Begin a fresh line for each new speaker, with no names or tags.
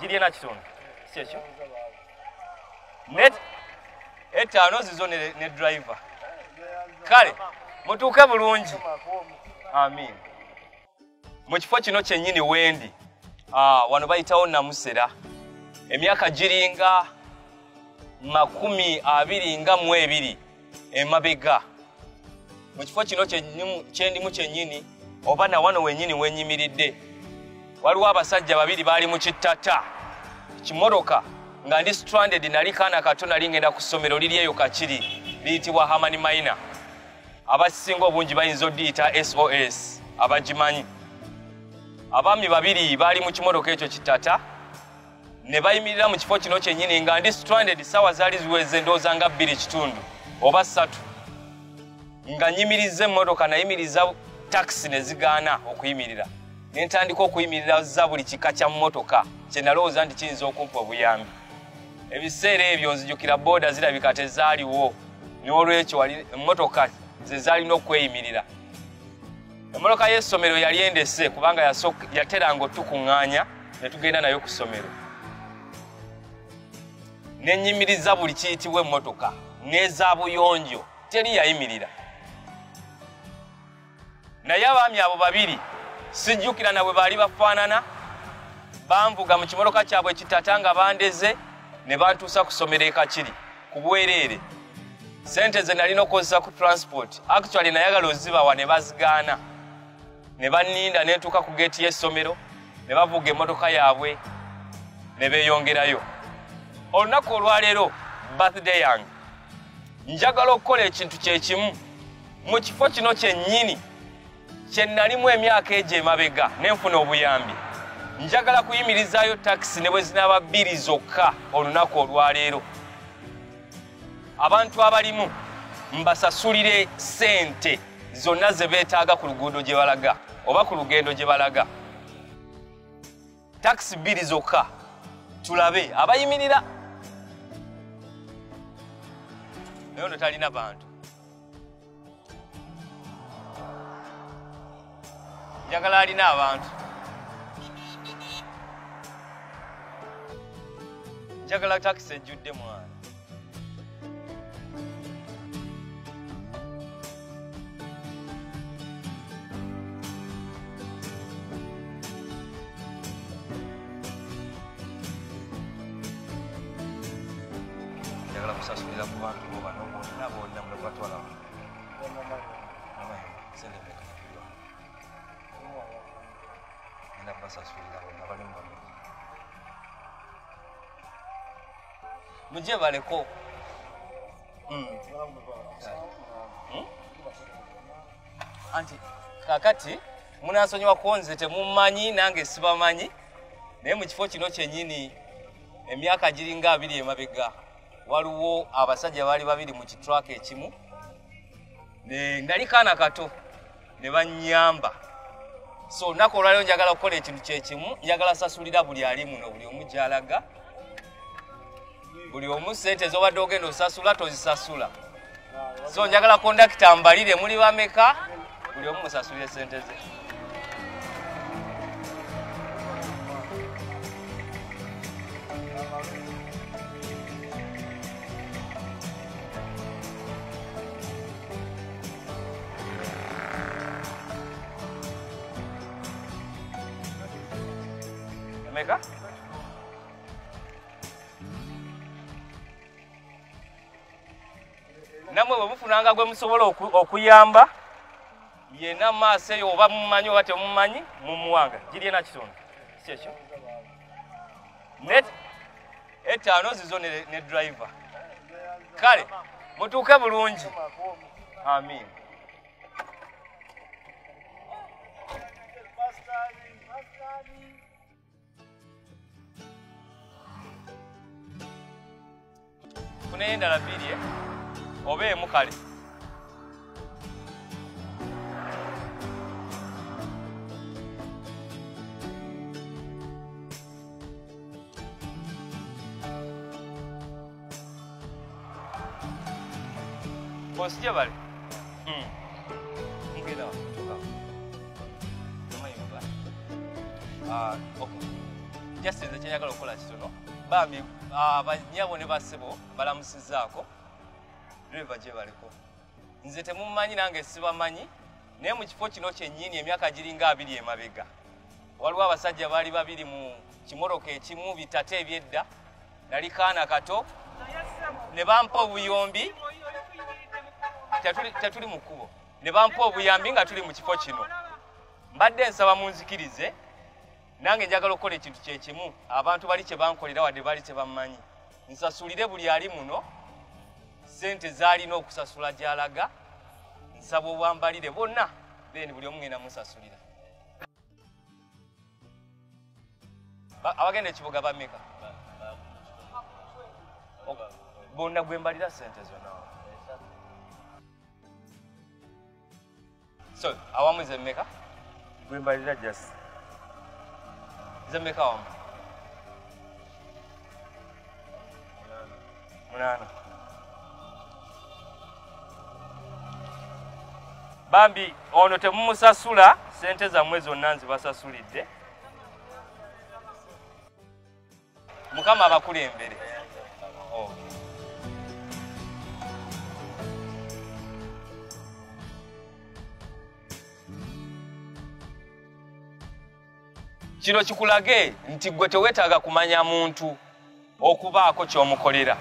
Giri na kitundu. Kyekyo. Net etaano zizo ne driver. Kale mutuuke bulungi. Amin. Mu kifo kino kyennyini wendi. Wano bayitawo Namusera. Emyaka giringa 22 emabega. Mu kifo kino kyendimu kyennyini oba na wano wennyini wenyimiridde. Waliwo abasajja babiri baali mu kittata. Kimotoka nga ndi stranded nali kaana kato nali ngenda ku ssomero liri eyo Kakiri liyitibwa Hamani Maina. Abasinga obungi bayinza oddiyita SOS abagimanyi. Abaami babiri baali mu kimotoka ekyo kittata ne bayimirira mu kifo kino kyennyini nga ndi stranded ssaawa zaali ziweze ndowooza nga 2 kitundu oba 3 nga nyimiriza emmotoka nayimiriza taxi ne zigaana okuyimirira. Ne ntandika okuyimirira za buli kika kya mmotoka kye nalowooza nti kiyinza okumpa obuyambi. Ebiseera ebyo nzijukira booda zirabika tezaaliwo n'olwekyo emmotoka ze zaalina okweyimirira. Emmotoka y'essomero yali endese kubanga yateranga otukuŋŋaanya ne tugenda nayo ku ssomero. Ne nnyimiriza buli kiyitibwa emmotoka n'eza buyonjo teri yayimirira. Naye abaami abo babiri sijjukira na bwe baali bafaanana banvuga mu kimotoka kyabwe kitata nga bandeze ne bantuusa ku ssomero e Kakiri ku bwereere. Sente ze nalina okukozesa ku transport actually nayagala ozibawa ne bazigaana ne banninda ne ntuuka ku geeti y'essomero ne bavuga emmotoka yaabwe ne beeyongerayo. Olunaku olwaleero birthday yange njagala okukola ekintu kye kimu mu kifo kino kyennyini kye nalimu emyaka egyo emabega ne nfuna obuyambi. Njagala kuyimirizaayo taxi ne bwe zinaaba 2 zokka olunaku olwaleero. Abantu abalimu mbasasulire ssente zonna ze beetaaga ku luguudo gye balaga oba ku lugendo gye balaga. Taxi 2 zokka tulabe abayimirira. Naye ono talina bantu. Njagala alina abantu. Njagala taxi ejjudde mwana. Njagala kusasulira ku bantu bo bano bonna bonna mulekwatwala. Ina kubasasulira bonna bali mu bano. Mujje baleko. Anti kakati munansonyiwa konze temumanyi nange sibamanyi naye mu kifo kino kyennyini emyaka giringa 2 emabega waliwo abasajja baali babiri mu kitraka ekimu nali kaana kato ne bannyamba. So olunaku olwaleero njagala okukola ekintu kyekimu njagala sasulira buli ali muno buli omu gy'alaga. Buli omu ssente z'obadde ogenda osasula tozisasula. So njagala kondakita mbalire muli bameka buli omu musasulire ssente ze. Meka? Namwe bwe mufunanga gwe musobola okuyamba yena maaso eyo oba mumanyi oba temumanyi mumuwanga. Giri na kitundu. Kyekyo. Net etaano zizo ne driver. Kale mutuuke bulungi. Amin. Kunaye endala 2 oba emu kale. Posije bale. Ngeda kutoka. Okay. kyasize kyenjagala okukola kitono bambi abanyabo ne basebo balamusizaako lweva gye baliko nze temumanyi nange sibamanyi naye mu kifo kino kyennyini emyaka giringa 2 emabega waliwo abasajja baali babiri mu kimoroka ekimu bitata ebyedda nali kaana kato ne bampa obuyombi tetuli mu kkubo ne bampa obuyambi nga tuli mu kifo kino mbadde nsaba munzikirize nange njagala okukola ekintu kyekimu abantu bali kye bankolera wadde bali tebamanyi nsasulire buli ali muno sente zaalina okusasula gy'alaga nsaba obwambalire bonna then buli omu ngenda musasulira abagenda ekibuga bameka bonna gwembalira sente zonna so awamu zemmeka gwembalira just zemmeka wamu 8 bambi ono temumusasula sente zammwe zonna nzibasasulidde mukama abakulembere kino kikulage nti gwe teweetaaga kumanya muntu okubaako ky'omukolera